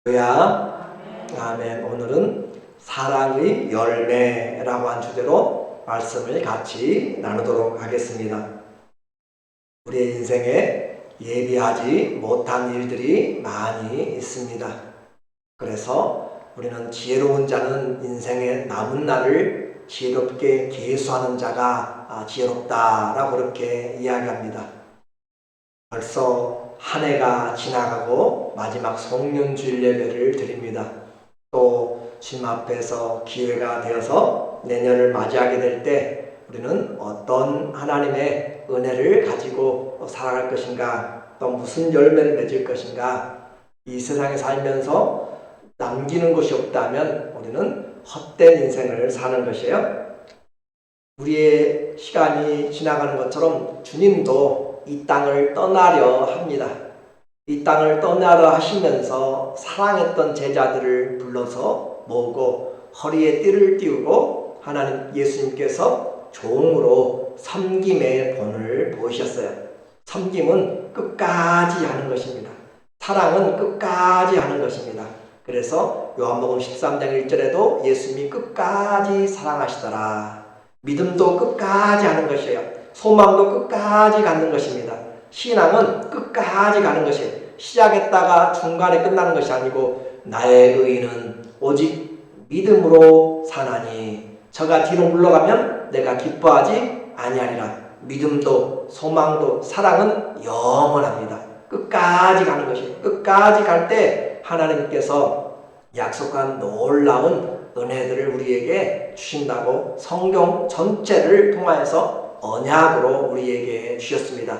할렐루야. 아멘. 오늘은 사랑의 열매라고 한 주제로 말씀을 같이 나누도록 하겠습니다. 우리의 인생에 예비하지 못한 일들이 많이 있습니다. 그래서 우리는 지혜로운 자는 인생의 남은 날을 지혜롭게 계수하는 자가 지혜롭다라고 그렇게 이야기합니다. 벌써 한 해가 지나가고 마지막 송년주일 예배를 드립니다. 또 주님 앞에서 기회가 되어서 내년을 맞이하게 될 때 우리는 어떤 하나님의 은혜를 가지고 살아갈 것인가, 또 무슨 열매를 맺을 것인가, 이 세상에 살면서 남기는 것이 없다면 우리는 헛된 인생을 사는 것이에요. 우리의 시간이 지나가는 것처럼 주님도 이 땅을 떠나려 합니다. 이 땅을 떠나려 하시면서 사랑했던 제자들을 불러서 모으고 허리에 띠를 띄우고 하나님 예수님께서 종으로 섬김의 본을 보이셨어요. 섬김은 끝까지 하는 것입니다. 사랑은 끝까지 하는 것입니다. 그래서 요한복음 13장 1절에도 예수님이 끝까지 사랑하시더라. 믿음도 끝까지 하는 것이에요. 소망도 끝까지 갖는 것입니다. 신앙은 끝까지 가는 것이에요. 시작했다가 중간에 끝나는 것이 아니고 나의 의인은 오직 믿음으로 사나니 저가 뒤로 물러가면 내가 기뻐하지 아니하리라. 믿음도 소망도 사랑은 영원합니다. 끝까지 가는 것이에요. 끝까지 갈 때 하나님께서 약속한 놀라운 은혜들을 우리에게 주신다고 성경 전체를 통하여서 언약으로 우리에게 주셨습니다.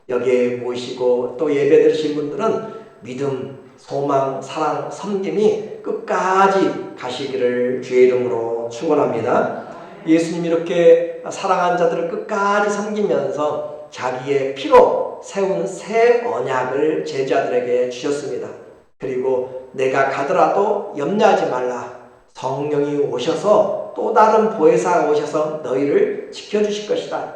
여기에 모이시고 또 예배 드리신 분들은 믿음, 소망, 사랑, 섬김이 끝까지 가시기를 주의 이름으로 축원합니다. 예수님이 이렇게 사랑한 자들을 끝까지 섬기면서 자기의 피로 세운 새 언약을 제자들에게 주셨습니다. 그리고 내가 가더라도 염려하지 말라. 성령이 오셔서 또 다른 보혜사가 오셔서 너희를 지켜주실 것이다.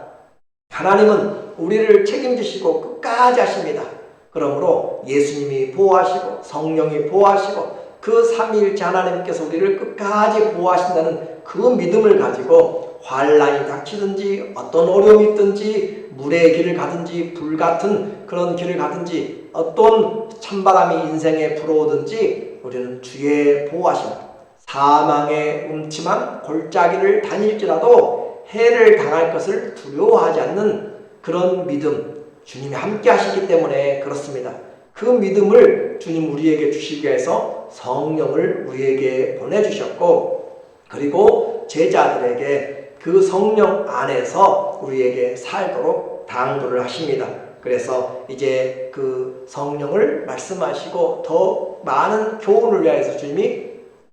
하나님은 우리를 책임지시고 끝까지 하십니다. 그러므로 예수님이 보호하시고 성령이 보호하시고 그 삼위일체 하나님께서 우리를 끝까지 보호하신다는 그 믿음을 가지고 환난이 닥치든지 어떤 어려움이 있든지 물의 길을 가든지 불같은 그런 길을 가든지 어떤 찬바람이 인생에 불어오든지 우리는 주의 보호하심 사망의 음침한 골짜기를 다닐지라도 해를 당할 것을 두려워하지 않는 그런 믿음, 주님이 함께 하시기 때문에 그렇습니다. 그 믿음을 주님 우리에게 주시기 위해서 성령을 우리에게 보내주셨고, 그리고 제자들에게 그 성령 안에서 우리에게 살도록 당부를 하십니다. 그래서 이제 그 성령을 말씀하시고 더 많은 교훈을 위하여서 주님이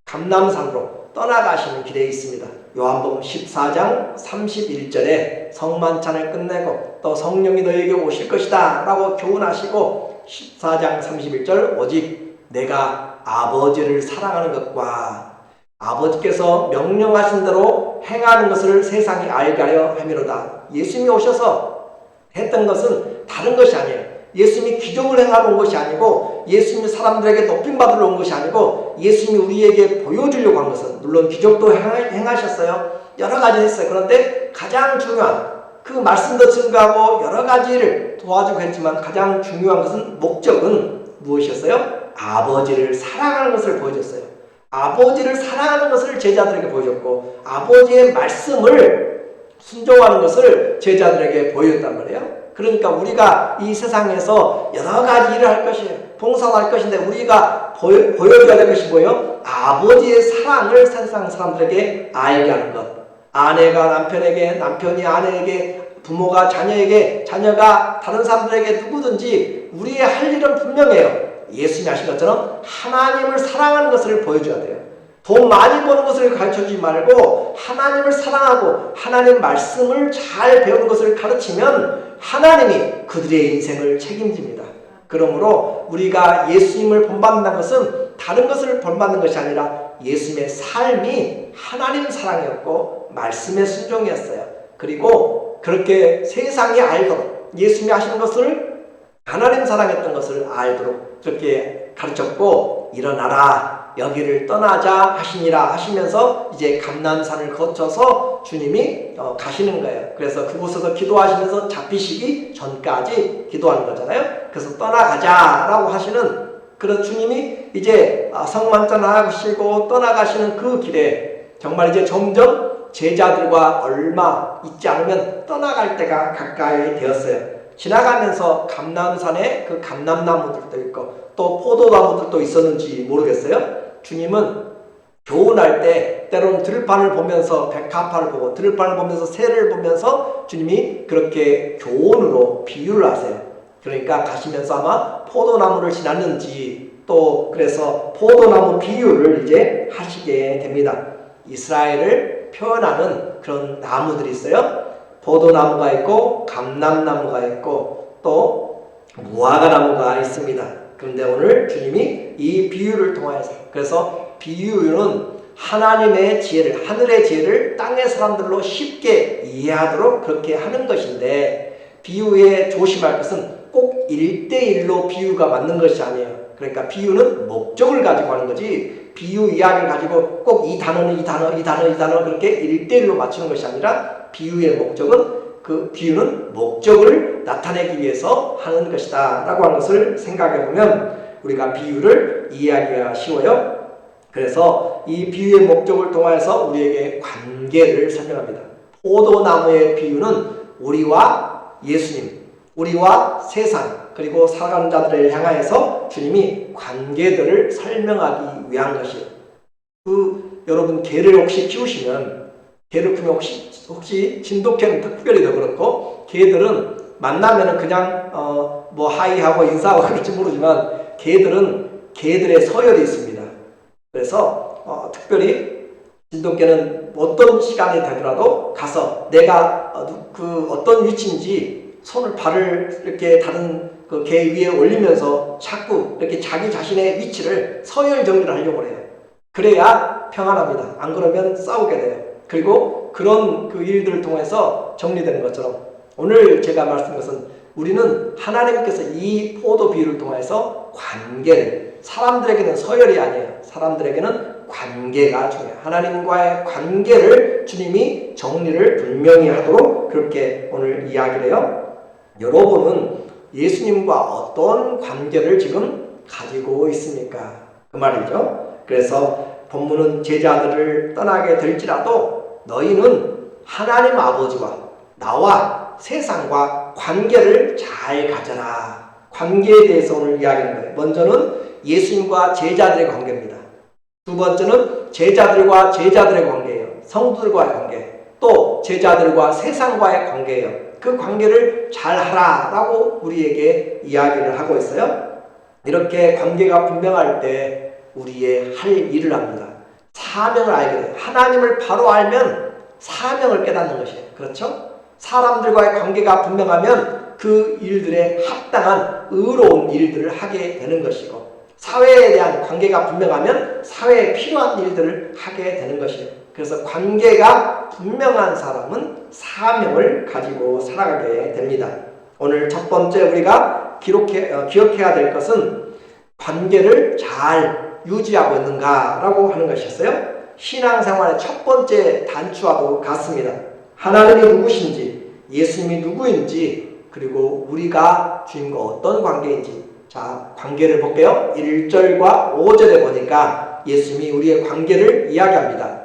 감람산으로 떠나가시는 길에 있습니다. 요한복음 14장 31절에 성만찬을 끝내고 또 성령이 너에게 오실 것이다 라고 교훈하시고 14장 31절 오직 내가 아버지를 사랑하는 것과 아버지께서 명령하신 대로 행하는 것을 세상이 알게 하려 함이로다. 예수님이 오셔서 했던 것은 다른 것이 아니에요. 예수님이 기적을 행하러 온 것이 아니고 예수님이 사람들에게 높임받으러 온 것이 아니고 예수님이 우리에게 보여주려고 한 것은 물론 기적도 행하셨어요. 여러 가지 했어요. 그런데 가장 중요한 그 말씀도 증거하고 여러 가지를 도와주고 했지만 가장 중요한 것은 목적은 무엇이었어요? 아버지를 사랑하는 것을 보여줬어요. 아버지를 사랑하는 것을 제자들에게 보여줬고 아버지의 말씀을 순종하는 것을 제자들에게 보여줬단 말이에요. 그러니까 우리가 이 세상에서 여러 가지 일을 할 것이에요. 봉사를 할 것인데 우리가 보여줘야 될 것이 뭐예요? 아버지의 사랑을 세상 사람들에게 알게 하는 것. 아내가 남편에게, 남편이 아내에게, 부모가 자녀에게, 자녀가 다른 사람들에게 누구든지 우리의 할 일은 분명해요. 예수님이 하신 것처럼 하나님을 사랑하는 것을 보여줘야 돼요. 돈 많이 버는 것을 가르쳐주지 말고 하나님을 사랑하고 하나님 말씀을 잘 배우는 것을 가르치면 하나님이 그들의 인생을 책임집니다. 그러므로 우리가 예수님을 본받는다는 것은 다른 것을 본받는 것이 아니라 예수님의 삶이 하나님 사랑이었고 말씀의 순종이었어요. 그리고 그렇게 세상이 알도록 예수님이 하시는 것을 하나님 사랑했던 것을 알도록 그렇게 가르쳤고 일어나라 여기를 떠나자 하시니라 하시면서 이제 감난산을 거쳐서 주님이 가시는 거예요. 그래서 그곳에서 기도하시면서 잡히시기 전까지 기도하는 거잖아요. 그래서 떠나가자라고 하시는 그런 주님이 이제 성만찬하시고 떠나가시는 그 길에 정말 이제 점점 제자들과 얼마 있지 않으면 떠나갈 때가 가까이 되었어요. 지나가면서 감람산에 그 감람나무들도 있고 또 포도나무들도 있었는지 모르겠어요. 주님은 교훈할 때 때로는 들판을 보면서 백합화를 보고 들판을 보면서 새를 보면서 주님이 그렇게 교훈으로 비유를 하세요. 그러니까 가시면서 아마 포도나무를 지났는지 또 그래서 포도나무 비유를 이제 하시게 됩니다. 이스라엘을 표현하는 그런 나무들이 있어요. 포도나무가 있고 감람나무가 있고 또 무화과나무가 있습니다. 그런데 오늘 주님이 이 비유를 통해서 그래서 비유는 하나님의 지혜를 하늘의 지혜를 땅의 사람들로 쉽게 이해하도록 그렇게 하는 것인데 비유에 조심할 것은 꼭 1대1로 비유가 맞는 것이 아니에요. 그러니까 비유는 목적을 가지고 하는 거지 비유 이야기를 가지고 꼭 이 단어는 이 단어 그렇게 1대1로 맞추는 것이 아니라 비유의 목적은 그 비유는 목적을 나타내기 위해서 하는 것이다 라고 하는 것을 생각해 보면 우리가 비유를 이해하기가 쉬워요. 그래서 이 비유의 목적을 통해서 우리에게 관계를 설명합니다. 포도나무의 비유는 우리와 예수님, 우리와 세상 그리고 살아가는 자들을 향하여서 주님이 관계들을 설명하기 위한 것이에요. 여러분 개를 혹시 키우시면 개를 크면 혹시 진돗개는 특별히 더 그렇고 개들은 만나면은 그냥 뭐 하이하고 인사하고 그럴지 모르지만 개들은 개들의 서열이 있습니다. 그래서 특별히 진돗개는 어떤 시간이 되더라도 가서 내가 그 어떤 위치인지 발을 이렇게 다른 그 개 위에 올리면서 자꾸 이렇게 자기 자신의 위치를 서열 정리를 하려고 해요. 그래야 평안합니다. 안 그러면 싸우게 돼요. 그리고 그런 그 일들을 통해서 정리되는 것처럼 오늘 제가 말씀드린 것은 우리는 하나님께서 이 포도 비유를 통해서 관계를 사람들에게는 서열이 아니에요. 사람들에게는 관계가 중요해요. 하나님과의 관계를 주님이 정리를 분명히 하도록 그렇게 오늘 이야기를 해요. 여러분은 예수님과 어떤 관계를 지금 가지고 있습니까? 그 말이죠. 그래서 본문은 제자들을 떠나게 될지라도 너희는 하나님 아버지와 나와 세상과 관계를 잘 가져라. 관계에 대해서 오늘 이야기하는 거예요. 먼저는 예수님과 제자들의 관계입니다. 두 번째는 제자들과 제자들의 관계예요. 성도들과의 관계. 또 제자들과 세상과의 관계예요. 그 관계를 잘 하라라고 우리에게 이야기를 하고 있어요. 이렇게 관계가 분명할 때 우리의 할 일을 합니다. 사명을 알게 돼요. 하나님을 바로 알면 사명을 깨닫는 것이에요. 그렇죠? 사람들과의 관계가 분명하면 그 일들에 합당한 의로운 일들을 하게 되는 것이고 사회에 대한 관계가 분명하면 사회에 필요한 일들을 하게 되는 것이에요. 그래서 관계가 분명한 사람은 사명을 가지고 살아가게 됩니다. 오늘 첫 번째 우리가 기억해야 될 것은 관계를 잘 유지하고 있는가라고 하는 것이었어요. 신앙생활의 첫 번째 단추와도 같습니다. 하나님이 누구신지, 예수님이 누구인지, 그리고 우리가 주님과 어떤 관계인지. 자, 관계를 볼게요. 1절과 5절에 보니까 예수님이 우리의 관계를 이야기합니다.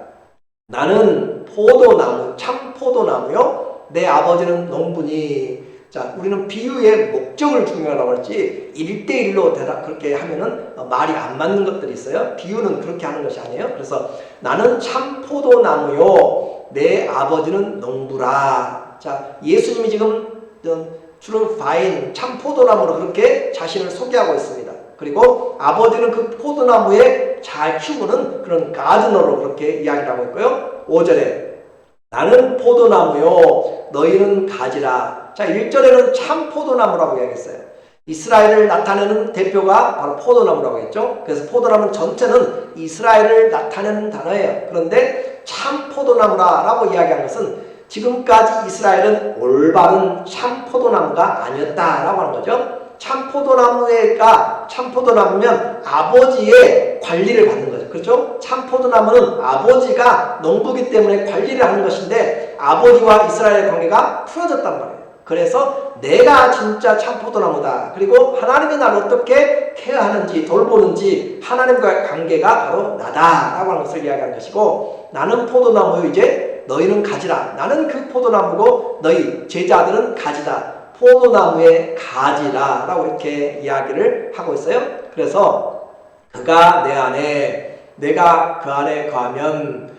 나는 포도나무, 참 포도나무요. 내 아버지는 농부니. 자, 우리는 비유의 목적을 중요하다고 했지 1대1로 그렇게 하면은 말이 안 맞는 것들이 있어요. 비유는 그렇게 하는 것이 아니에요. 그래서 나는 참 포도나무요. 내 아버지는 농부라. 자, 예수님이 지금 true vine, 참 포도나무로 그렇게 자신을 소개하고 있습니다. 그리고 아버지는 그 포도나무에 잘 키우는 그런 가드너로 그렇게 이야기를 하고 있고요. 5절에 나는 포도나무요 너희는 가지라. 자, 1절에는 참 포도나무라고 이야기했어요. 이스라엘을 나타내는 대표가 바로 포도나무라고 했죠. 그래서 포도나무 전체는 이스라엘을 나타내는 단어예요. 그런데 참 포도나무라고 이야기한 것은 지금까지 이스라엘은 올바른 참 포도나무가 아니었다라고 하는 거죠. 참포도나무면 아버지의 관리를 받는 거죠. 그렇죠? 참포도나무는 아버지가 농부기 때문에 관리를 하는 것인데 아버지와 이스라엘의 관계가 풀어졌단 말이에요. 그래서 내가 진짜 참포도나무다. 그리고 하나님이 나를 어떻게 케어하는지 돌보는지 하나님과의 관계가 바로 나다라고 하는 것을 이야기하는 것이고, 나는 포도나무요 이제 너희는 가지라. 나는 그 포도나무고 너희 제자들은 가지다. 포도나무의 가지라 라고 이렇게 이야기를 하고 있어요. 그래서 그가 내 안에, 내가 그 안에 거하면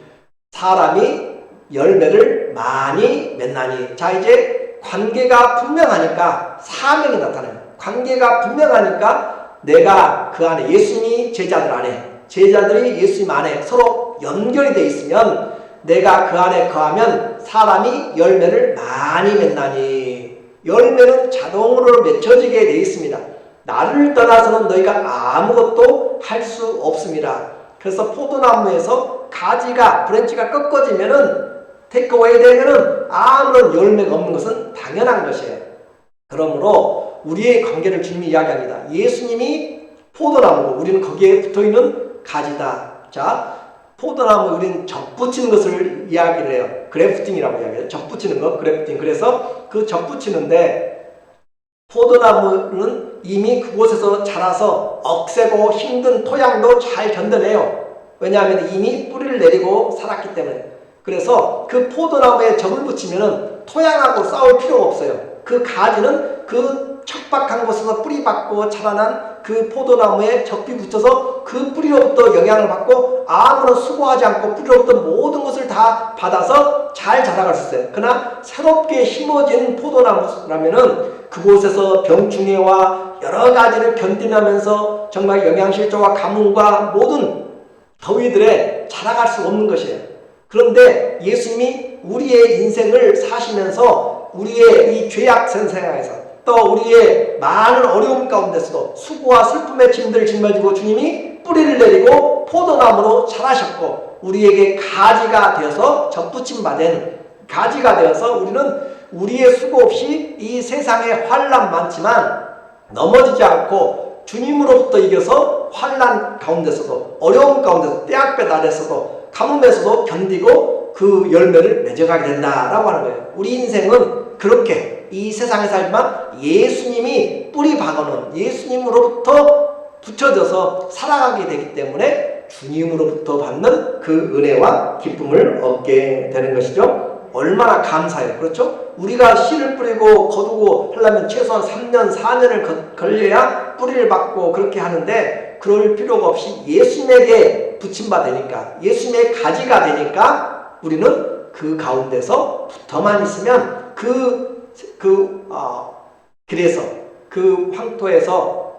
사람이 열매를 많이 맺나니. 자, 이제 관계가 분명하니까 사명이 나타나요. 관계가 분명하니까 내가 그 안에, 예수님이 제자들 안에, 제자들이 예수님 안에 서로 연결이 되어 있으면 내가 그 안에 거하면 사람이 열매를 많이 맺나니. 열매는 자동으로 맺혀지게 되어 있습니다. 나를 떠나서는 너희가 아무것도 할 수 없습니다. 그래서 포도나무에서 가지가, 브랜치가 꺾어지면은, 테이크어웨이 되면은 아무런 열매가 없는 것은 당연한 것이에요. 그러므로 우리의 관계를 주님이 이야기합니다. 예수님이 포도나무고 우리는 거기에 붙어있는 가지다. 자, 포도나무 우리는 접붙이는 것을 이야기를 해요. 그래프팅이라고 이야기해요. 접붙이는 것, 그래프팅. 그래서 그 접붙이는데 포도나무는 이미 그곳에서 자라서 억세고 힘든 토양도 잘 견뎌내요. 왜냐하면 이미 뿌리를 내리고 살았기 때문에. 그래서 그 포도나무에 접을 붙이면은 토양하고 싸울 필요가 없어요. 그 가지는 그 척박한 곳에서 뿌리 받고 자라난 그 포도나무에 접이 붙여서 그 뿌리로부터 영향을 받고 아무런 수고하지 않고 뿌리로부터 모든 것을 다 받아서 잘 자라갈 수 있어요. 그러나 새롭게 심어진 포도나무라면은 그곳에서 병충해와 여러 가지를 견디면서 정말 영양실조와 가뭄과 모든 더위들에 자라갈 수 없는 것이에요. 그런데 예수님이 우리의 인생을 사시면서 우리의 이 죄악된 생활에서 또 우리의 많은 어려움 가운데서도 수고와 슬픔의 짐들을 짊어지고 주님이 뿌리를 내리고 포도나무로 자라셨고 우리에게 가지가 되어서 접붙임 받은 가지가 되어서 우리는 우리의 수고 없이 이 세상에 환난 많지만 넘어지지 않고 주님으로부터 이겨서 환난 가운데서도 어려움 가운데서 떼약볕 아래서도 가뭄에서도 견디고 그 열매를 맺어가게 된다라고 하는 거예요. 우리 인생은 그렇게 이 세상에 살지만 예수님이 뿌리 박아놓은 예수님으로부터 붙여져서 살아가게 되기 때문에 주님으로부터 받는 그 은혜와 기쁨을 얻게 되는 것이죠. 얼마나 감사해요. 그렇죠? 우리가 씨를 뿌리고 거두고 하려면 최소한 3년, 4년을 걸려야 뿌리를 받고 그렇게 하는데 그럴 필요가 없이 예수님에게 붙임받으니까 예수님의 가지가 되니까 우리는 그 가운데서 붙어만 있으면 그래서 그 황토에서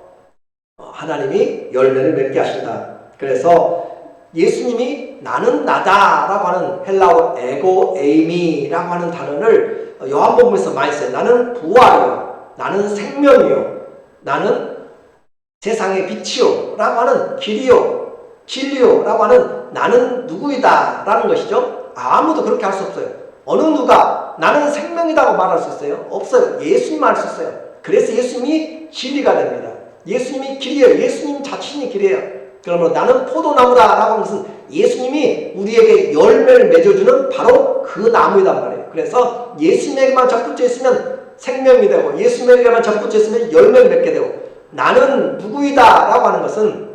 하나님이 열매를 맺게 하신다. 그래서 예수님이 나는 나다 라고 하는 헬라어 에고 에이미라고 하는 단어를 요한복음에서 많이 써요. 나는 부활이요, 나는 생명이요, 나는 세상의 빛이요 라고 하는 길이요, 진리요 라고 하는 나는 누구이다 라는 것이죠. 아무도 그렇게 할 수 없어요. 어느 누가 나는 생명이라고 말할 수 있어요? 없어요. 예수님만 할 수 있어요. 그래서 예수님이 진리가 됩니다. 예수님이 길이에요. 예수님 자신이 길이에요. 그러면 나는 포도나무다 라고 하는 것은 예수님이 우리에게 열매를 맺어주는 바로 그 나무이단 말이에요. 그래서 예수님에게만 접붙여 있으면 생명이 되고 예수님에게만 접붙여 있으면 열매를 맺게 되고 나는 누구이다 라고 하는 것은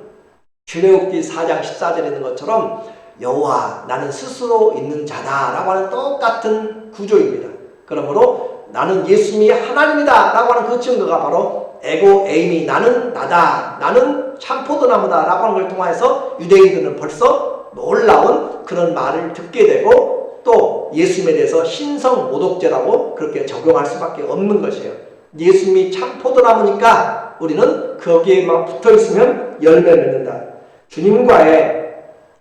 출애굽기 4장 14절에 있는 것처럼 여호와 나는 스스로 있는 자다 라고 하는 똑같은 구조입니다. 그러므로 나는 예수님이 하나님이다 라고 하는 그 증거가 바로 에고 에이미 나는 나다, 나는 참포도나무다 라고 하는 걸 통해서 유대인들은 벌써 놀라운 그런 말을 듣게 되고 또 예수님에 대해서 신성모독죄라고 그렇게 적용할 수밖에 없는 것이에요. 예수님이 참포도나무니까 우리는 거기에만 붙어있으면 열매 맺는다. 주님과의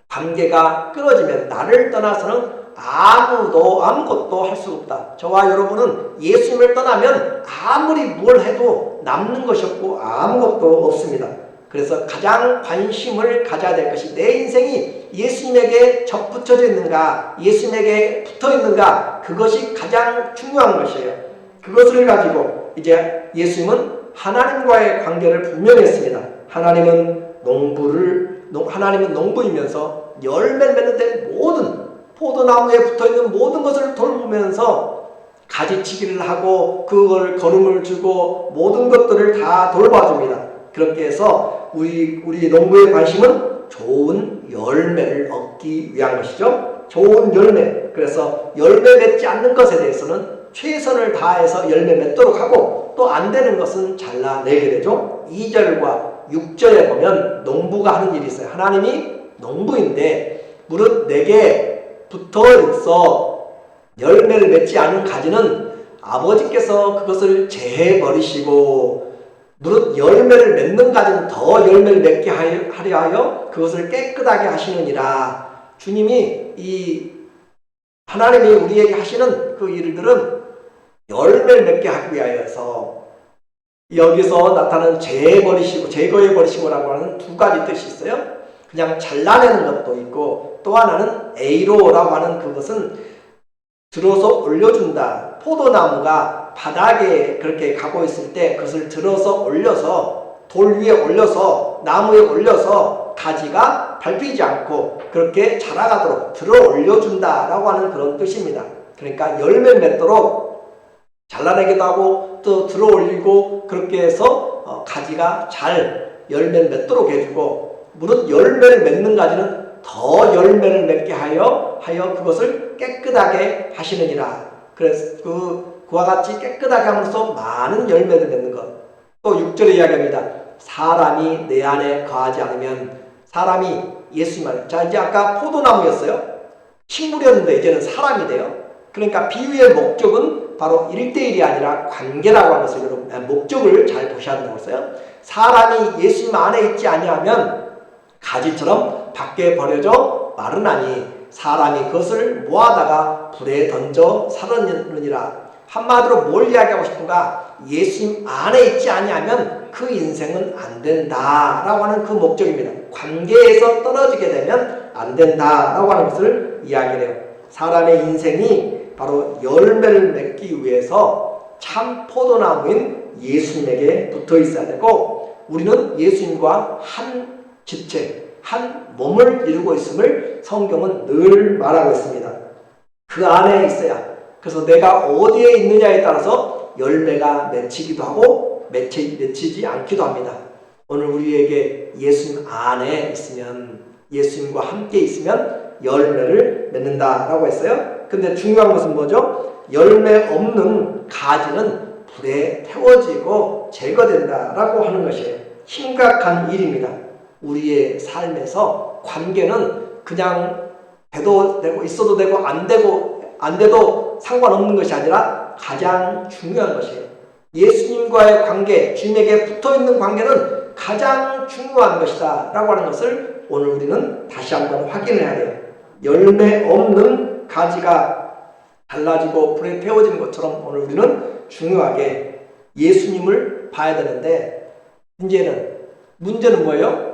관계가 끊어지면 나를 떠나서는 아무것도 할 수 없다. 저와 여러분은 예수님을 떠나면 아무리 뭘 해도 남는 것이 없고 아무것도 없습니다. 그래서 가장 관심을 가져야 될 것이 내 인생이 예수님에게 접붙여져 있는가, 예수님에게 붙어 있는가, 그것이 가장 중요한 것이에요. 그것을 가지고 이제 예수님은 하나님과의 관계를 분명히 했습니다. 하나님은 농부이면서 열매를 맺는데 모든 포도나무에 붙어있는 모든 것을 돌보면서 가지치기를 하고 그걸 거름을 주고 모든 것들을 다 돌봐줍니다. 그렇게 해서 우리 농부의 관심은 좋은 열매를 얻기 위한 것이죠. 좋은 열매. 그래서 열매 맺지 않는 것에 대해서는 최선을 다해서 열매 맺도록 하고 또 안 되는 것은 잘라내게 되죠. 2절과 6절에 보면 농부가 하는 일이 있어요. 하나님이 농부인데 무릇 내게 붙어 있어 열매를 맺지 않은 가지는 아버지께서 그것을 제해버리시고 무릇 열매를 맺는 가지는 더 열매를 맺게 하려 하여 그것을 깨끗하게 하시느니라. 주님이 하나님이 우리에게 하시는 그 일들은 열매를 맺게 하기 위하여서 여기서 나타나는 제거해버리시고라고 하는 두 가지 뜻이 있어요. 그냥 잘라내는 것도 있고 또 하나는 에이로라고 하는 그것은 들어서 올려준다. 포도나무가 바닥에 그렇게 가고 있을 때 그것을 들어서 올려서 돌 위에 올려서 나무에 올려서 가지가 밟히지 않고 그렇게 자라가도록 들어 올려준다라고 하는 그런 뜻입니다. 그러니까 열매 맺도록 잘라내기도 하고 또 들어 올리고 그렇게 해서 가지가 잘 열매를 맺도록 해주고 무릇 열매를 맺는 가지는 더 열매를 맺게 하여 그것을 깨끗하게 하시느니라. 그래서 그와 같이 깨끗하게 함으로써 많은 열매를 맺는 것. 또 6절에 이야기합니다. 사람이 내 안에 거하지 않으면 사람이 예수님 안에. 자, 이제 아까 포도나무였어요. 식물이었는데 이제는 사람이 돼요. 그러니까 비유의 목적은 바로 1대1이 아니라 관계라고 하는 것을 여러분 목적을 잘 보셔야 된다고 했어요. 사람이 예수님 안에 있지 아니하면 가지처럼 밖에 버려져 마르나니 사람이 그것을 모아다가 불에 던져 사르느니라. 한마디로 뭘 이야기하고 싶은가? 예수님 안에 있지 아니하면 그 인생은 안 된다라고 하는 그 목적입니다. 관계에서 떨어지게 되면 안 된다라고 하는 것을 이야기해요. 사람의 인생이 바로 열매를 맺기 위해서 참 포도나무인 예수님에게 붙어 있어야 되고 우리는 예수님과 한 지체, 한 몸을 이루고 있음을 성경은 늘 말하고 있습니다. 그 안에 있어야. 그래서 내가 어디에 있느냐에 따라서 열매가 맺히기도 하고 맺히지 않기도 합니다. 오늘 우리에게 예수님 안에 있으면 예수님과 함께 있으면 열매를 맺는다라고 했어요. 근데 중요한 것은 뭐죠? 열매 없는 가지는 불에 태워지고 제거된다라고 하는 것이에요. 심각한 일입니다. 우리의 삶에서 관계는 그냥 돼도 되고 있어도 되고 안 돼도 상관없는 것이 아니라 가장 중요한 것이에요. 예수님과의 관계, 주님에게 붙어있는 관계는 가장 중요한 것이다 라고 하는 것을 오늘 우리는 다시 한번 확인해야 돼요. 열매 없는 가지가 달라지고 불에 태워지는 것처럼 오늘 우리는 중요하게 예수님을 봐야 되는데 문제는 뭐예요?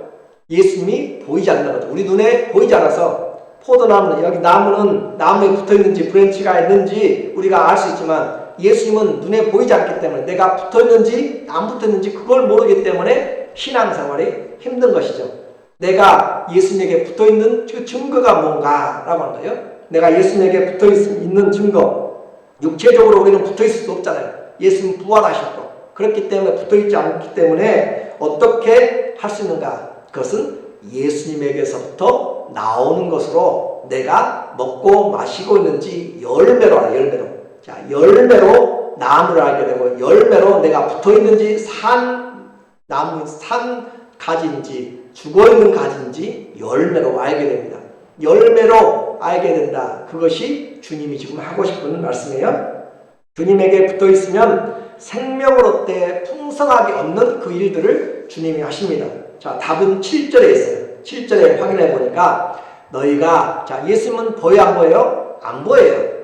예수님이 보이지 않는 거죠. 우리 눈에 보이지 않아서 포도나무는 여기 나무에 붙어있는지 브랜치가 있는지 우리가 알 수 있지만 예수님은 눈에 보이지 않기 때문에 내가 붙어있는지 안 붙어있는지 그걸 모르기 때문에 신앙생활이 힘든 것이죠. 내가 예수님에게 붙어있는 그 증거가 뭔가 라고 하는 거예요. 내가 예수님에게 붙어있는 증거. 육체적으로 우리는 붙어있을 수 없잖아요. 예수님 부활하셨고 그렇기 때문에 붙어있지 않기 때문에 어떻게 할 수 있는가? 그것은 예수님에게서부터 나오는 것으로 내가 먹고 마시고 있는지 열매로 알아. 열매로. 자, 열매로 나무를 알게 되고 열매로 내가 붙어있는지 산 가지인지 죽어있는 가지인지 열매로 알게 됩니다. 열매로 알게 된다. 그것이 주님이 지금 하고 싶은 말씀이에요. 주님에게 붙어있으면 생명을 얻되 풍성하게 얻는 그 일들을 주님이 하십니다. 자, 답은 7절에 있어요. 7절에 확인해 보니까 너희가 예수님은 보여요? 안 보여요? 안 보여요.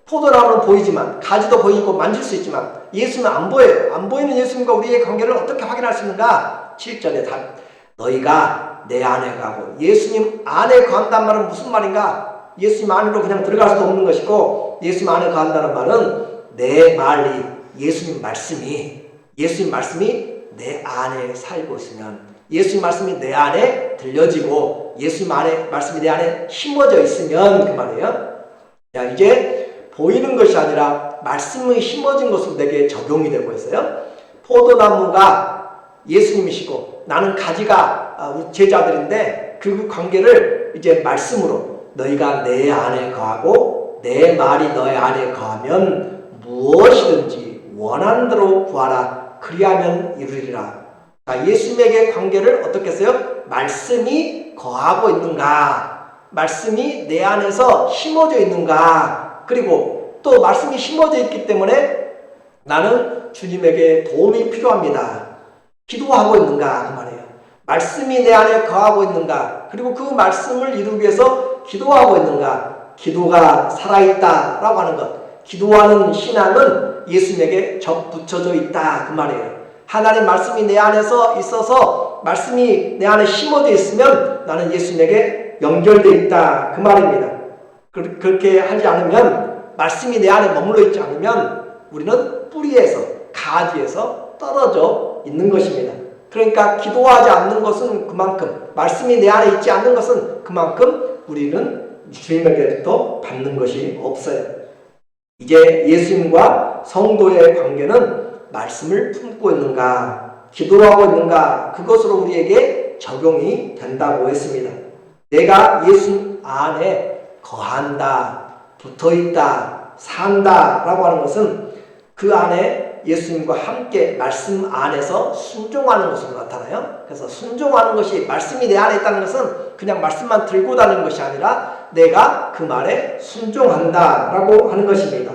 포도나무는 보이지만 가지도 보이고 만질 수 있지만 예수님은 안 보여요. 안 보이는 예수님과 우리의 관계를 어떻게 확인할 수 있는가? 7절에 답. 너희가 내 안에 가고 예수님 안에 거한다는 말은 무슨 말인가? 예수님 안으로 그냥 들어갈 수도 없는 것이고 예수님 안에 거한다는 말은 내 말이 예수님 말씀이 예수님 말씀이 내 안에 살고 있으면, 예수님 말씀이 내 안에 들려지고 예수님 안에 말씀이 내 안에 심어져 있으면 그 말이에요. 야, 이제 보이는 것이 아니라 말씀이 심어진 것으로 내게 적용이 되고 있어요. 포도나무가 예수님이시고 나는 가지가 우리 제자들인데 그 관계를 이제 말씀으로 너희가 내 안에 거하고 내 말이 너희 안에 거하면 무엇이든지 원하는 대로 구하라. 그리하면 이루리라. 예수님에게 관계를 어떻게 했어요? 말씀이 거하고 있는가? 말씀이 내 안에서 심어져 있는가? 그리고 또 말씀이 심어져 있기 때문에 나는 주님에게 도움이 필요합니다. 기도하고 있는가? 그 말이에요. 말씀이 내 안에 거하고 있는가? 그리고 그 말씀을 이루기 위해서 기도하고 있는가? 기도가 살아있다 라고 하는 것. 기도하는 신앙은 예수님에게 접붙여져 있다 그 말이에요. 하나님 말씀이 내 안에서 있어서 말씀이 내 안에 심어져 있으면 나는 예수님에게 연결되어 있다 그 말입니다. 그렇게 하지 않으면, 말씀이 내 안에 머물러 있지 않으면 우리는 뿌리에서, 가지에서 떨어져 있는 것입니다. 그러니까 기도하지 않는 것은 그만큼, 말씀이 내 안에 있지 않는 것은 그만큼 우리는 주님에게부터 받는 것이 없어요. 이제 예수님과 성도의 관계는 말씀을 품고 있는가, 기도하고 있는가, 그것으로 우리에게 적용이 된다고 했습니다. 내가 예수님 안에 거한다, 붙어있다, 산다 라고 하는 것은 그 안에 예수님과 함께 말씀 안에서 순종하는 것으로 나타나요. 그래서 순종하는 것이, 말씀이 내 안에 있다는 것은 그냥 말씀만 들고 다니는 것이 아니라 내가 그 말에 순종한다 라고 하는 것입니다.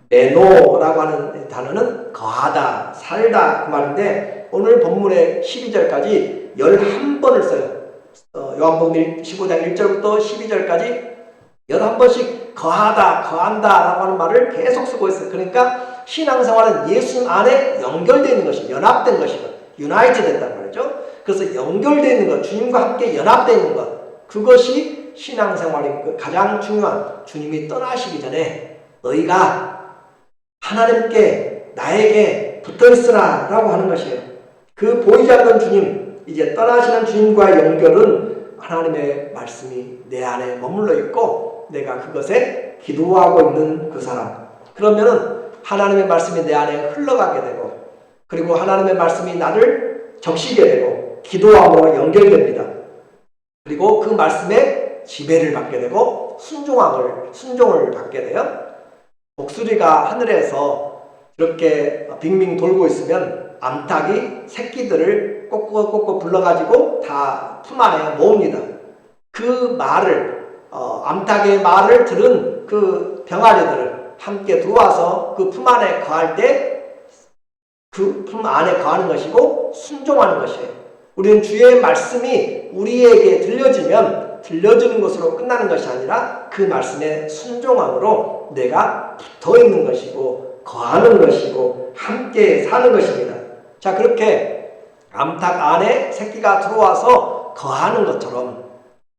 메노라고 하는 단어는 거하다, 살다 그 말인데 오늘 본문의 12절까지 11번을 써요. 요한복음 15장 1절부터 12절까지 11번씩 거하다, 거한다 라고 하는 말을 계속 쓰고 있어요. 그러니까 신앙생활은 예수님 안에 연결되어 있는 것이, 연합된 것이고, 유나이트 됐단 말이죠. 그래서 연결되어 있는 것, 주님과 함께 연합되어 있는 것, 그것이 신앙생활의 가장 중요한, 주님이 떠나시기 전에 너희가 하나님께, 나에게 붙어있으라 라고 하는 것이에요. 그 보이지 않는 주님, 이제 떠나시는 주님과의 연결은 하나님의 말씀이 내 안에 머물러 있고 내가 그것에 기도하고 있는 그 사람, 그러면은 하나님의 말씀이 내 안에 흘러가게 되고, 그리고 하나님의 말씀이 나를 적시게 되고 기도함으로 연결됩니다. 그리고 그 말씀에 지배를 받게 되고 순종을 받게 돼요. 독수리가 하늘에서 이렇게 빙빙 돌고 있으면 암탉이 새끼들을 꼭꼭 불러가지고 다 품 안에 모읍니다. 그 말을, 암탉의 말을 들은 그 병아리들을 함께 들어와서 그 품 안에 거할 때 그 품 안에 거하는 것이고 순종하는 것이에요. 우리는 주의 말씀이 우리에게 들려주는 것으로 끝나는 것이 아니라 그 말씀에 순종함으로 내가 붙어있는 것이고 거하는 것이고 함께 사는 것입니다. 자, 그렇게 암탉 안에 새끼가 들어와서 거하는 것처럼,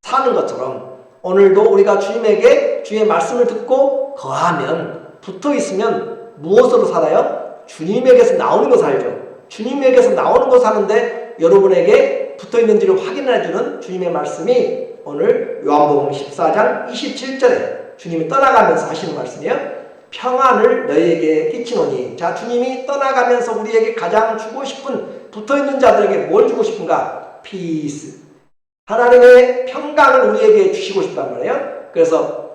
사는 것처럼 오늘도 우리가 주님에게 주의 말씀을 듣고 거하면, 붙어있으면 무엇으로 살아요? 주님에게서 나오는 거 살죠. 주님에게서 나오는 거 사는데 여러분에게 붙어있는지를 확인해주는 주님의 말씀이 오늘 요한복음 14장 27절에 주님이 떠나가면서 하시는 말씀이에요. 평안을 너희에게 끼치노니. 자, 주님이 떠나가면서 우리에게 가장 주고 싶은, 붙어있는 자들에게 뭘 주고 싶은가? 피스. 하나님의 평강을 우리에게 주시고 싶단 말이에요. 그래서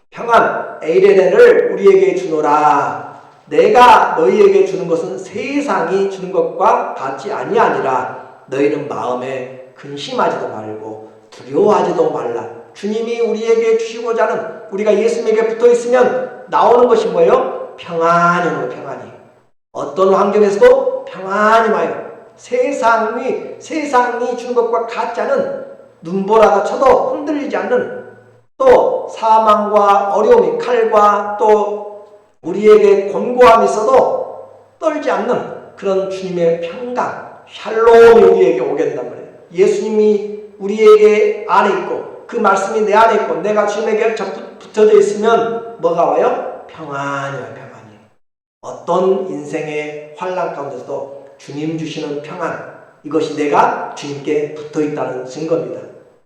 평안, 에이레네를 우리에게 주노라. 내가 너희에게 주는 것은 세상이 주는 것과 같이 아니하니라. 너희는 마음에 근심하지도 말고 두려워하지도 말라. 주님이 우리에게 주시고자 하는, 우리가 예수님에게 붙어있으면 나오는 것이 뭐예요? 평안이 오는 거예요. 평안이. 어떤 환경에서도 평안이 와요. 세상이 주는 것과 같지 않은, 눈보라가 쳐도 흔들리지 않는, 또 사망과 어려움이, 칼과 또 우리에게 권고함이 있어도 떨지 않는 그런 주님의 평강, 샬롬이 우리에게 오게 된단 말이에요. 예수님이 우리에게 안에 있고 그 말씀이 내 안에 있고 내가 주님에게 붙어져 있으면 뭐가 와요? 평안이 와요. 평안이. 어떤 인생의 환난 가운데서도 주님 주시는 평안, 이것이 내가 주님께 붙어 있다는 증거입니다.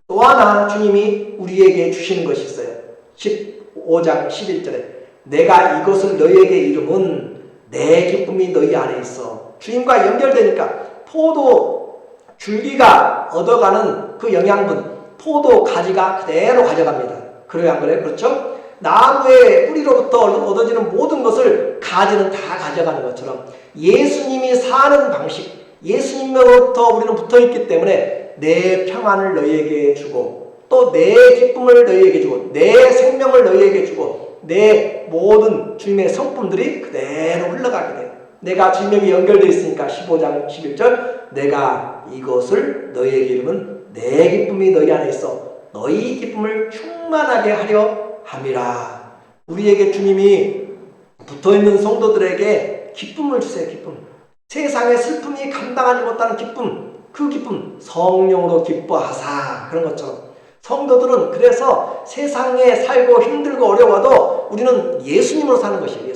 또 하나 주님이 우리에게 주시는 것이 있어요. 15장 11절에 내가 이것을 너희에게 이름은 내 기쁨이 너희 안에 있어. 주님과 연결되니까 포도 줄기가 얻어가는 그 영양분, 포도 가지가 그대로 가져갑니다. 그래요, 안 그래요? 그렇죠? 나무의 뿌리로부터 얻어지는 모든 것을 가지는 다 가져가는 것처럼 예수님이 사는 방식, 예수님으로부터 우리는 붙어있기 때문에 내 평안을 너희에게 주고 또 내 기쁨을 너희에게 주고 내 생명을 너희에게 주고 내 모든 주님의 성품들이 그대로 흘러가게 돼요. 내가 주님에게 연결되어 있으니까 15장 11절 내가 이것을 너희에게 이름은 내 기쁨이 너희 안에 있어 너희 기쁨을 충만하게 하려 함이라. 우리에게 주님이 붙어있는 성도들에게 기쁨을 주세요. 기쁨. 세상의 슬픔이 감당하지 못하는 기쁨, 그 기쁨 성령으로 기뻐하사. 그런 것처럼 성도들은 그래서 세상에 살고 힘들고 어려워도 우리는 예수님으로 사는 것이에요.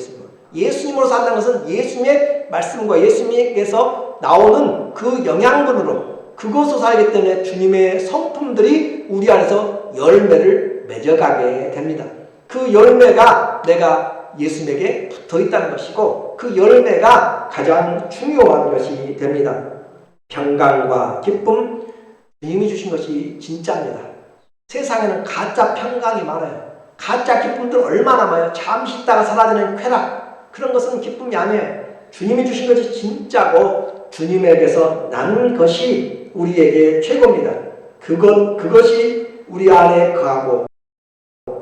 예수님으로 산다는 것은 예수님의 말씀과 예수님께서 나오는 그 영양분으로 그것으로 살기 때문에 주님의 성품들이 우리 안에서 열매를 맺어가게 됩니다. 그 열매가 내가 예수님에게 붙어 있다는 것이고 그 열매가 가장 중요한 것이 됩니다. 평강과 기쁨, 주님이 주신 것이 진짜입니다. 세상에는 가짜 평강이 많아요. 가짜 기쁨들 얼마나 많아요. 잠시 있다가 사라지는 쾌락, 그런 것은 기쁨이 아니에요. 주님이 주신 것이 진짜고 주님에게서 난 것이 우리에게 최고입니다. 그것이 우리 안에 거하고,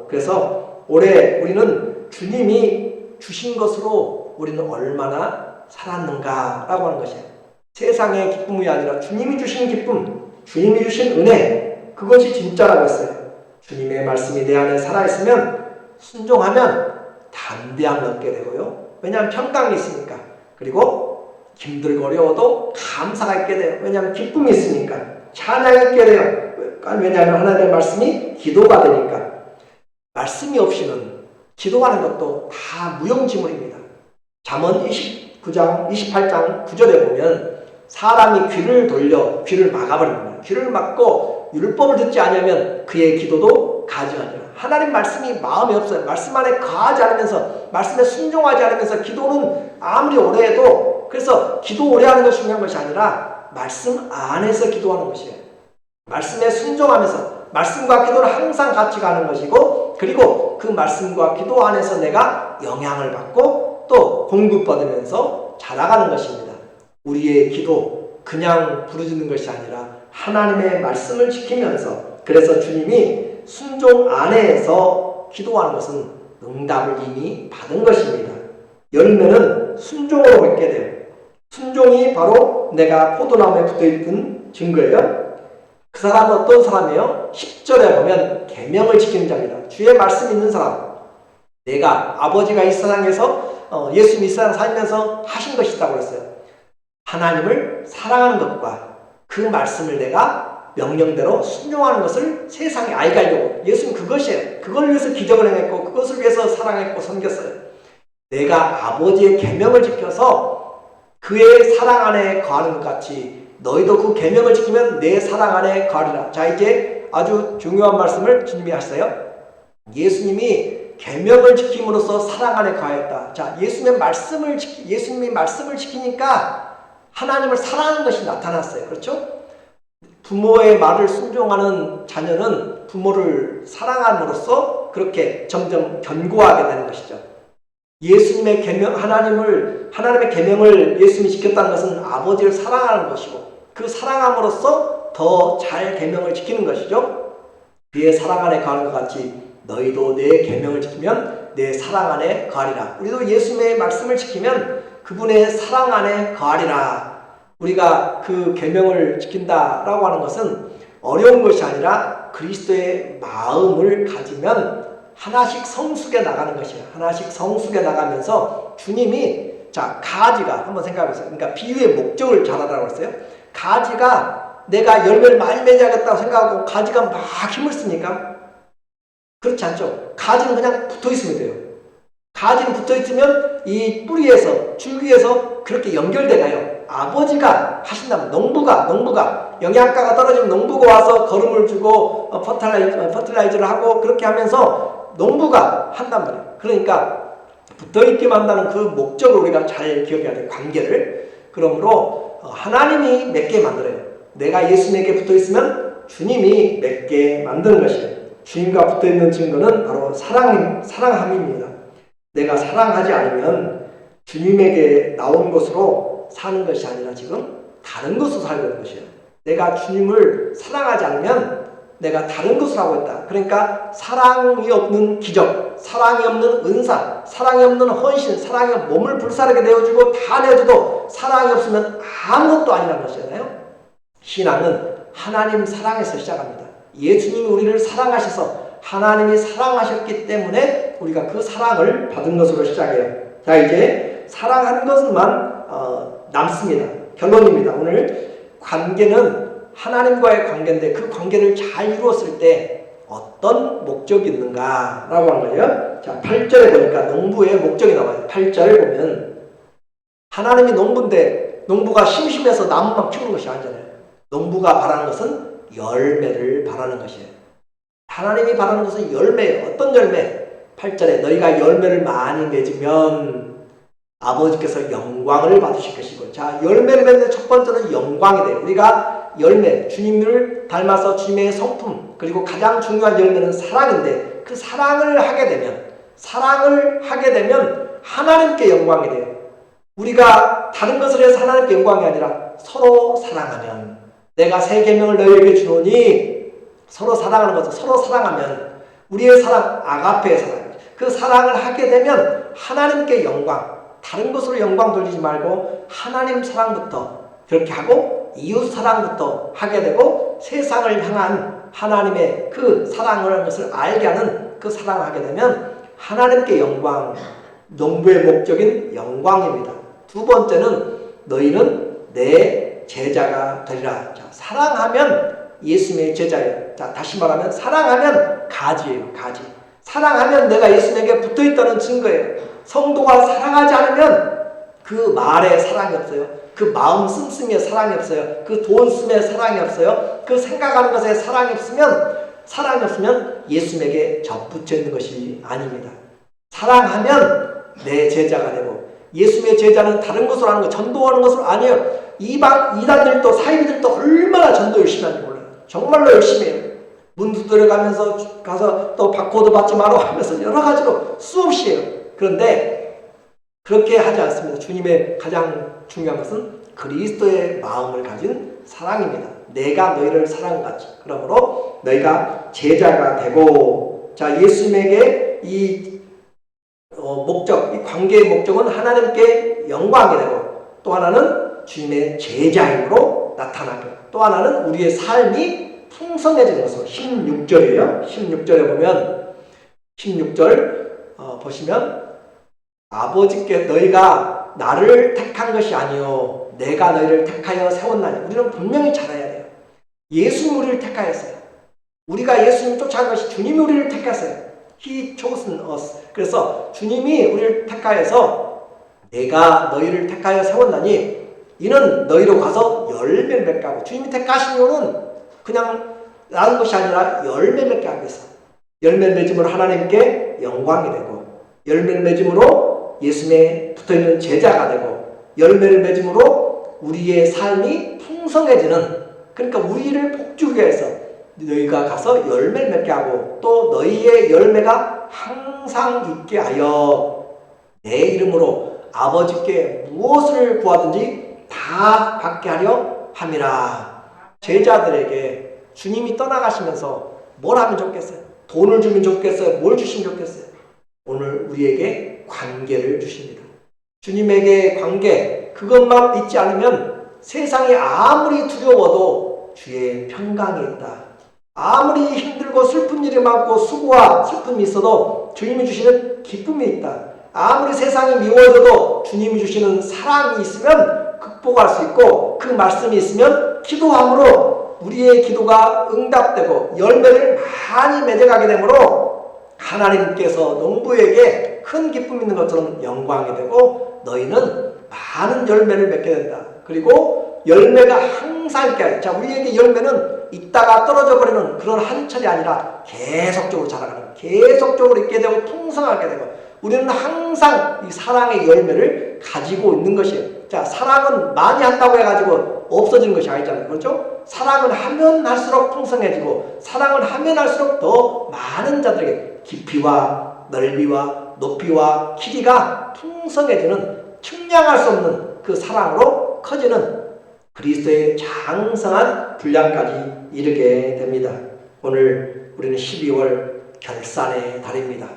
그래서 올해 우리는 주님이 주신 것으로 우리는 얼마나 살았는가라고 하는 것이에요. 세상의 기쁨이 아니라 주님이 주신 기쁨, 주님이 주신 은혜, 그것이 진짜라고 했어요. 주님의 말씀이 내 안에 살아있으면 순종하면 담대함을 얻게 되고요. 왜냐하면 평강이 있으니까. 그리고 힘들고 어려워도 감사가 있게 돼요. 왜냐하면 기쁨이 있으니까. 찬양이 있게 돼요. 왜냐하면 하나님의 말씀이 기도가 되니까. 말씀이 없이는 기도하는 것도 다 무용지물입니다. 잠언 29장 28장 9절에 보면 사람이 귀를 돌려 귀를 막아버립니다. 귀를 막고 율법을 듣지 않으면 그의 기도도 가증하니라. 하나님 말씀이 마음에 없어요. 말씀 안에 거하지 않으면서, 말씀에 순종하지 않으면서 기도는 아무리 오래 해도, 그래서 기도 오래 하는 것이 중요한 것이 아니라 말씀 안에서 기도하는 것이에요. 말씀에 순종하면서 말씀과 기도를 항상 같이 가는 것이고, 그리고 그 말씀과 기도 안에서 내가 영향을 받고 또 공급받으면서 자라가는 것입니다. 우리의 기도 그냥 부르짖는 것이 아니라 하나님의 말씀을 지키면서, 그래서 주님이 순종 안에서 기도하는 것은 응답을 이미 받은 것입니다. 열매는 순종으로 맺게 돼요. 순종이 바로 내가 포도나무에 붙어있던 증거예요. 그 사람은 어떤 사람이에요? 10절에 보면 계명을 지키는 자입니다. 주의 말씀 있는 사람. 내가 아버지가 이 세상에서 예수님이 이 세상 살면서 하신 것이 있다고 그랬어요. 하나님을 사랑하는 것과 그 말씀을 내가 명령대로 순종하는 것을 세상에 알게 하려고. 예수님 그것이에요. 그걸 위해서 기적을 행했고 그것을 위해서 사랑했고 섬겼어요. 내가 아버지의 계명을 지켜서 그의 사랑 안에 거하는 것 같이 너희도 그 계명을 지키면 내 사랑 안에 거하리라. 자, 이제 아주 중요한 말씀을 주님이 하셨어요. 예수님이 계명을 지킴으로써 사랑 안에 거하였다. 자, 예수님이 말씀을 지키니까 하나님을 사랑하는 것이 나타났어요. 그렇죠? 부모의 말을 순종하는 자녀는 부모를 사랑함으로써 그렇게 점점 견고하게 되는 것이죠. 예수님의 계명, 하나님의 계명을 예수님이 지켰다는 것은 아버지를 사랑하는 것이고, 그 사랑함으로써 더 잘 계명을 지키는 것이죠. 그의 사랑 안에 거하는 것 같이 너희도 내 계명을 지키면 내 사랑 안에 거하리라. 우리도 예수님의 말씀을 지키면 그분의 사랑 안에 거하리라. 우리가 그 계명을 지킨다라고 하는 것은 어려운 것이 아니라 그리스도의 마음을 가지면 하나씩 성숙해 나가는 것이에요. 하나씩 성숙해 나가면서 주님이, 자, 가지가 한번 생각해 보세요. 그러니까 비유의 목적을 잘 알아라고 했어요. 가지가 내가 열매를 많이 맺어야겠다고 생각하고 가지가 막 힘을 쓰니까 그렇지 않죠. 가지는 그냥 붙어 있으면 돼요. 가지는 붙어 있으면 이 뿌리에서, 줄기에서 그렇게 연결돼 가요. 아버지가 하신다면, 농부가 영양가가 떨어지면 농부가 와서 거름을 주고 퍼틸라이저를 하고 그렇게 하면서 농부가 한단 말이에요. 그러니까 붙어있기만 한다는 그 목적을 우리가 잘 기억해야 돼요. 관계를. 그러므로 하나님이 맺게 만들어요. 내가 예수님에게 붙어있으면 주님이 맺게 만드는 것이에요. 주님과 붙어있는 증거는 바로 사랑함입니다. 내가 사랑하지 않으면 주님에게 나온 것으로 사는 것이 아니라 지금 다른 것으로 살고 있는 것이에요. 내가 주님을 사랑하지 않으면 내가 다른 것을 하고 있다. 그러니까 사랑이 없는 기적, 사랑이 없는 은사, 사랑이 없는 헌신, 사랑이 없는 몸을 불사르게 내어주고 다 내어줘도 사랑이 없으면 아무것도 아니라는 것이잖아요. 신앙은 하나님 사랑에서 시작합니다. 예수님이 우리를 사랑하셔서 하나님이 사랑하셨기 때문에 우리가 그 사랑을 받은 것으로 시작해요. 자, 이제 사랑하는 것만 남습니다. 결론입니다. 오늘 관계는 하나님과의 관계인데 그 관계를 잘 이루었을 때 어떤 목적이 있는가라고 하는 거예요. 자, 8절에 보니까 농부의 목적이 나와요. 8절 보면 하나님이 농부인데 농부가 심심해서 나무만 키우는 것이 아니잖아요. 농부가 바라는 것은 열매를 바라는 것이에요. 하나님이 바라는 것은 열매예요. 어떤 열매? 8절에 너희가 열매를 많이 맺으면 아버지께서 영광을 받으실 것이고, 자, 열매를 맺는 첫 번째는 영광이 돼요. 우리가 열매, 주님을 닮아서 주님의 성품, 그리고 가장 중요한 열매는 사랑인데 그 사랑을 하게 되면 하나님께 영광이 돼요. 우리가 다른 것을 해서 하나님께 영광이 아니라 서로 사랑하면, 내가 새 계명을 너희에게 주노니 서로 사랑하는 것은 서로 사랑하면 우리의 사랑, 아가페의 사랑, 그 사랑을 하게 되면 하나님께 영광, 다른 것으로 영광 돌리지 말고 하나님 사랑부터 그렇게 하고 이웃 사랑부터 하게 되고 세상을 향한 하나님의 그 사랑을 것을 알게 하는 그 사랑을 하게 되면 하나님께 영광, 농부의 목적인 영광입니다. 두 번째는 너희는 내 제자가 되리라. 자, 사랑하면 예수님의 제자예요. 자, 다시 말하면 사랑하면 가지예요. 가지. 사랑하면 내가 예수님에게 붙어있다는 증거예요. 성도가 사랑하지 않으면 그 말에 사랑이 없어요. 그 마음 씀씀이에 사랑이 없어요. 그 돈 씀에 사랑이 없어요. 그 생각하는 것에 사랑이 없으면 예수님에게 접붙여 있는 것이 아닙니다. 사랑하면 내 제자가 되고, 예수님의 제자는 다른 것으로 하는 거, 전도하는 것으로 아니에요. 이단들도 사이비들도 얼마나 전도 열심히 하는지 몰라요. 정말로 열심히 해요. 문 두드려 가서 또 바코드 받지 마라 하면서 여러 가지로 수없이 해요. 그런데 그렇게 하지 않습니다. 주님의 가장 중요한 것은 그리스도의 마음을 가진 사랑입니다. 내가 너희를 사랑같이. 그러므로 너희가 제자가 되고, 자, 예수님에게 이 목적, 이 관계의 목적은 하나님께 영광이 되고, 또 하나는 주님의 제자임으로 나타나고, 또 하나는 우리의 삶이 풍성해지는 것으로. 16절이에요. 16절에 보면 16절 보시면 아버지께 너희가 나를 택한 것이 아니요 내가 너희를 택하여 세웠나니. 우리는 분명히 잘 알아야 돼요. 예수님 우리를 택하였어요. 우리가 예수님 쫓아간 것이 주님이 우리를 택했어요. He chosen us. 그래서 주님이 우리를 택하여서 내가 너희를 택하여 세웠나니 이는 너희로 가서 열매를 맺게 하고. 주님이 택하신 이유는 그냥 나는 것이 아니라 열매를 맺게 하기 위해서. 열매를 맺음으로 하나님께 영광이 되고, 열매를 맺음으로 예수님에 붙어있는 제자가 되고, 열매를 맺음으로 우리의 삶이 풍성해지는, 그러니까 우리를 복주기 위해서 너희가 가서 열매를 맺게 하고, 또 너희의 열매가 항상 있게 하여 내 이름으로 아버지께 무엇을 구하든지 다 받게 하려 함이라. 제자들에게 주님이 떠나가시면서 뭘 하면 좋겠어요? 돈을 주면 좋겠어요? 뭘 주시면 좋겠어요? 오늘 우리에게 관계를 주십니다. 주님에게 관계, 그것만 있지 않으면 세상이 아무리 두려워도 주의 평강이 있다. 아무리 힘들고 슬픈 일이 많고 수고와 슬픔이 있어도 주님이 주시는 기쁨이 있다. 아무리 세상이 미워져도 주님이 주시는 사랑이 있으면 극복할 수 있고, 그 말씀이 있으면 기도함으로 우리의 기도가 응답되고 열매를 많이 맺어가게 되므로 하나님께서 농부에게 큰 기쁨이 있는 것처럼 영광이 되고 너희는 많은 열매를 맺게 된다. 그리고 열매가 항상 있게. 자, 우리에게 열매는 있다가 떨어져 버리는 그런 한철이 아니라 계속적으로 자라가는, 계속적으로 있게 되고 풍성하게 되고, 우리는 항상 이 사랑의 열매를 가지고 있는 것이에요. 자, 사랑은 많이 한다고 해가지고 없어지는 것이 아니잖아요. 그렇죠? 사랑은 하면 할수록 풍성해지고, 사랑은 하면 할수록 더 많은 자들에게 깊이와 넓이와 높이와 길이가 풍성해지는, 측량할 수 없는 그 사랑으로 커지는 그리스도의 장성한 분량까지 이르게 됩니다. 오늘 우리는 12월 결산의 달입니다.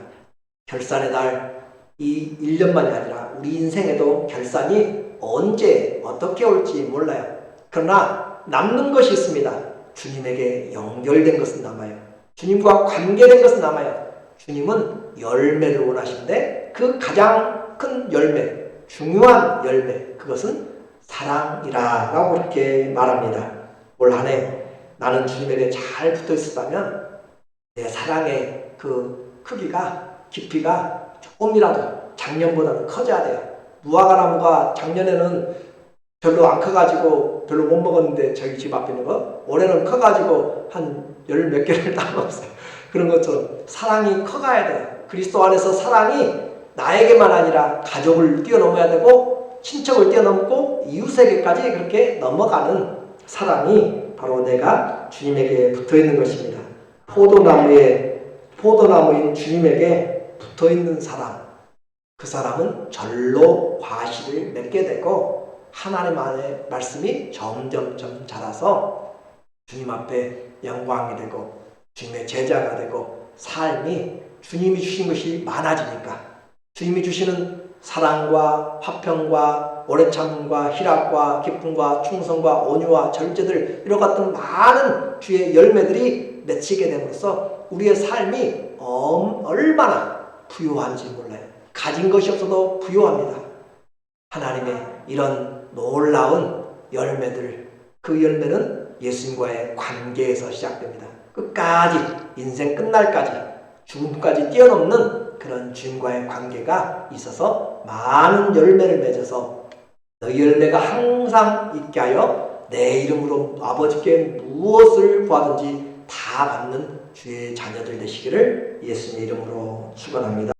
결산의 달, 이 1년만이 아니라 우리 인생에도 결산이 언제 어떻게 올지 몰라요. 그러나 남는 것이 있습니다. 주님에게 연결된 것은 남아요. 주님과 관계된 것은 남아요. 주님은 열매를 원하시는데 그 가장 큰 열매, 중요한 열매, 그것은 사랑이라고 그렇게 말합니다. 올 한 해 나는 주님에게 잘 붙어 있었다면 내 사랑의 그 크기가, 깊이가 조금이라도 작년보다는 커져야 돼요. 무화과나무가 작년에는 별로 안 커가지고 별로 못 먹었는데, 저희 집 앞에 있는 거 올해는 커가지고 한 열 몇 개를 다 먹었어요. 그런 것처럼 사랑이 커가야 돼요. 그리스도 안에서 사랑이 나에게만 아니라 가족을 뛰어넘어야 되고, 친척을 뛰어넘고 이웃에게까지 그렇게 넘어가는 사랑이 바로 내가 주님에게 붙어있는 것입니다. 포도나무인 주님에게 붙어있는 사람, 그 사람은 절로 과실을 맺게 되고 하나님 안의 말씀이 점점점 자라서 주님 앞에 영광이 되고 주님의 제자가 되고, 삶이 주님이 주신 것이 많아지니까, 주님이 주시는 사랑과 화평과 오래 참음과 희락과 기쁨과 충성과 온유와 절제들, 이런 같은 많은 주의 열매들이 맺히게 됨으로써 우리의 삶이 얼마나 부유한지 몰라요. 가진 것이 없어도 부유합니다. 하나님의 이런 놀라운 열매들, 그 열매는 예수님과의 관계에서 시작됩니다. 끝까지, 인생 끝날까지, 죽음까지 뛰어넘는 그런 주님과의 관계가 있어서 많은 열매를 맺어서 너희 열매가 항상 있게 하여 내 이름으로 아버지께 무엇을 구하든지 다 받는 주의 자녀들 되시기를 예수님의 이름으로 축원합니다.